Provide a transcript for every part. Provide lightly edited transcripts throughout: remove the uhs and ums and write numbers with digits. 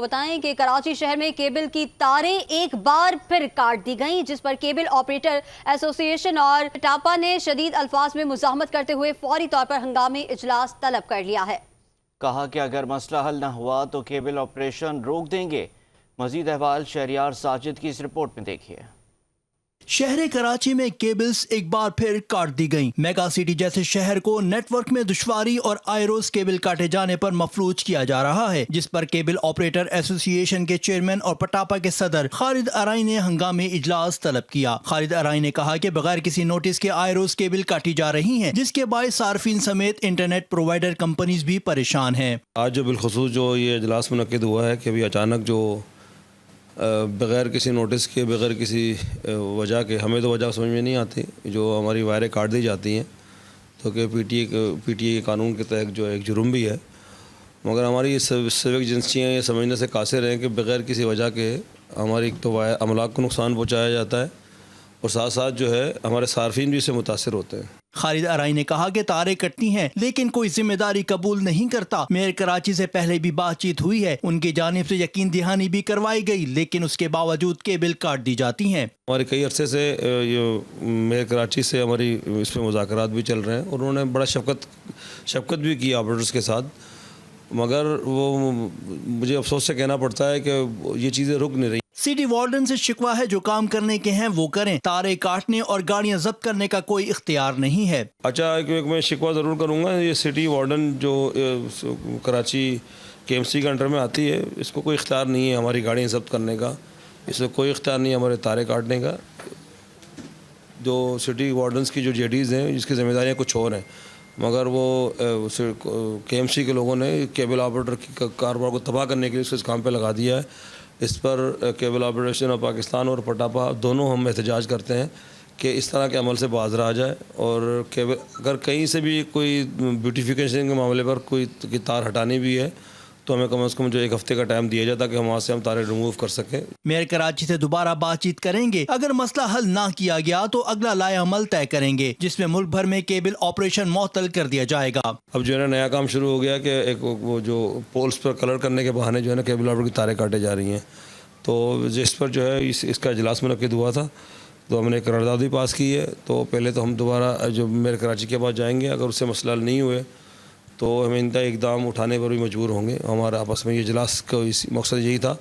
بتائیں کہ کراچی شہر میں کیبل کی تاریں ایک بار پھر کاٹ دی گئیں، جس پر کیبل آپریٹر ایسوسی ایشن اور ٹاپا نے شدید الفاظ میں مزاحمت کرتے ہوئے فوری طور پر ہنگامی اجلاس طلب کر لیا ہے۔ کہا کہ اگر مسئلہ حل نہ ہوا تو کیبل آپریشن روک دیں گے۔ مزید احوال شہریار ساجد کی اس رپورٹ میں دیکھیے۔ شہر کراچی میں کیبلز ایک بار پھر کاٹ دی گئیں۔ میگا سٹی جیسے شہر کو نیٹ ورک میں دشواری اور آئے روز کیبل کاٹے جانے پر مفلوج کیا جا رہا ہے، جس پر کیبل آپریٹر ایسوسی ایشن کے چیئرمین اور پٹاپا کے صدر خالد ارائی نے ہنگامی اجلاس طلب کیا۔ خالد ارائی نے کہا کہ بغیر کسی نوٹس کے آئے روز کیبل کاٹی جا رہی ہیں، جس کے باعث صارفین سمیت انٹرنیٹ پرووائڈر کمپنیز بھی پریشان ہیں۔ آج جو بالخصوص جو یہ اجلاس منعقد ہوا ہے کہ ابھی اچانک جو بغیر کسی نوٹس کے، بغیر کسی وجہ کے، ہمیں تو وجہ سمجھ میں نہیں آتی، جو ہماری وائریں کاٹ دی جاتی ہیں تو کہ پی ٹی اے کے قانون کے تحت جو ایک جرم بھی ہے، مگر ہماری سیوک ایجنسیاں یہ سمجھنے سے قاصر ہیں کہ بغیر کسی وجہ کے ہماری تو املاک کو نقصان پہنچایا جاتا ہے اور ساتھ ساتھ جو ہے ہمارے صارفین بھی اس سے متاثر ہوتے ہیں۔ خالد ارائی نے کہا کہ تاریں کٹتی ہیں لیکن کوئی ذمہ داری قبول نہیں کرتا۔ میئر کراچی سے پہلے بھی بات چیت ہوئی ہے، ان کی جانب سے یقین دہانی بھی کروائی گئی، لیکن اس کے باوجود کیبل کاٹ دی جاتی ہیں۔ ہمارے کئی عرصے سے میئر کراچی سے ہماری اس میں مذاکرات بھی چل رہے ہیں اور انہوں نے بڑا شفقت بھی کی آپریٹرز کے ساتھ، مگر وہ مجھے افسوس سے کہنا پڑتا ہے کہ یہ چیزیں رک نہیں رہی۔ سٹی وارڈن سے شکوہ ہے جو کام کرنے کے ہیں وہ کریں، تاریں کاٹنے اور گاڑیاں ضبط کرنے کا کوئی اختیار نہیں ہے۔ اچھا، میں شکوہ ضرور کروں گا، یہ سٹی وارڈن جو کراچی کے ایم سی کے انڈر میں آتی ہے، اس کو کوئی اختیار نہیں ہے ہماری گاڑیاں ضبط کرنے کا، اس کو کوئی اختیار نہیں ہے ہمارے تاریں کاٹنے کا۔ جو سٹی وارڈنس کی جو جے ڈیز ہیں، جس کی ذمہ داریاں کچھ اور ہیں، مگر وہ کے ایم سی کے لوگوں نے کیبل آپریٹر کی کاروبار کو تباہ کرنے کے لیے اس کام پہ لگا دیا ہے۔ اس پر کیبل آپریشن آف پاکستان اور پٹاپا دونوں ہم احتجاج کرتے ہیں کہ اس طرح کے عمل سے باز رہا جائے، اور کیبل اگر کہیں سے بھی کوئی بیوٹیفیکیشن کے معاملے پر کوئی تار ہٹانی بھی ہے تو ہمیں کم از کم جو ایک ہفتے کا ٹائم دیا جائے تاکہ ہم وہاں سے تاریں ریموو کر سکیں۔ میئر کراچی سے دوبارہ بات چیت کریں گے، اگر مسئلہ حل نہ کیا گیا تو اگلا لائحہ عمل طے کریں گے، جس میں ملک بھر میں کیبل آپریشن معطل کر دیا جائے گا۔ اب جو ہے نا نیا کام شروع ہو گیا کہ ایک وہ جو پولس پر کلر کرنے کے بہانے جو ہے نا کیبل آپریٹر کی تاریں کاٹے جا رہی ہیں، تو جس پر جو ہے اس کا اجلاس منعقد ہوا تھا تو ہم نے قرارداد بھی پاس کی ہے۔ تو پہلے تو ہم دوبارہ جو میئر کراچی کے پاس جائیں گے، اگر اس سے مسئلہ حل نہیں ہوئے تو ہمیں انتہائی اقدام اٹھانے پر بھی مجبور ہوں گے۔ ہمارا آپس میں یہ اجلاس کا مقصد یہی تھا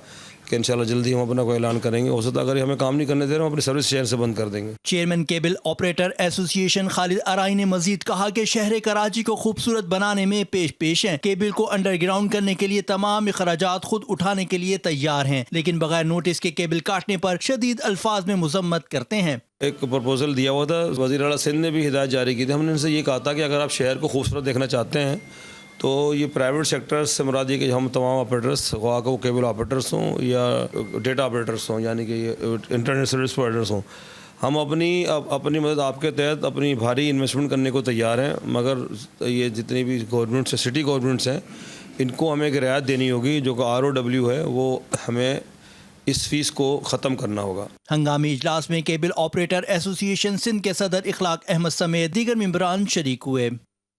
کہ انشاءاللہ جلدی ہم اپنا کوئی اعلان کریں گے، ہو سکتا ہے اگر ہمیں کام نہیں کرنے دے رہے ہم اپنی سروس شہر سے بند کر دیں گے۔ چیئرمین کیبل آپریٹر ایسوسی ایشن خالد ارائی نے مزید کہا کہ شہر کراچی کو خوبصورت بنانے میں پیش ہیں، کیبل کو انڈر گراؤنڈ کرنے کے لیے تمام اخراجات خود اٹھانے کے لیے تیار ہیں، لیکن بغیر نوٹس کے کیبل کاٹنے پر شدید الفاظ میں مذمت کرتے ہیں۔ ایک پرپوزل دیا ہوا تھا، وزیر اعلیٰ سندھ نے بھی ہدایت جاری کی تھی، ہم نے ان سے یہ کہا تھا کہ اگر آپ شہر کو خوبصورت دیکھنا چاہتے ہیں تو یہ پرائیویٹ سیکٹرز سے مراد یہ کہ ہم تمام آپریٹرس، خواہ وہ کیبل آپریٹرس ہوں یا ڈیٹا آپریٹرس ہوں، یعنی کہ یہ انٹرنیٹ سروس پرووائڈرس ہوں، ہم اپنی مدد آپ کے تحت اپنی بھاری انویسٹمنٹ کرنے کو تیار ہیں، مگر یہ جتنی بھی گورنمنٹس ہیں، سٹی گورنمنٹس ہیں، ان کو ہمیں ایک رعایت دینی ہوگی، جو کہ ROW ہے، وہ ہمیں اس فیس کو ختم کرنا ہوگا۔ ہنگامی اجلاس میں کیبل آپریٹر ایسوسی ایشن سندھ کے صدر اخلاق احمد سمیت دیگر ممبران شریک ہوئے۔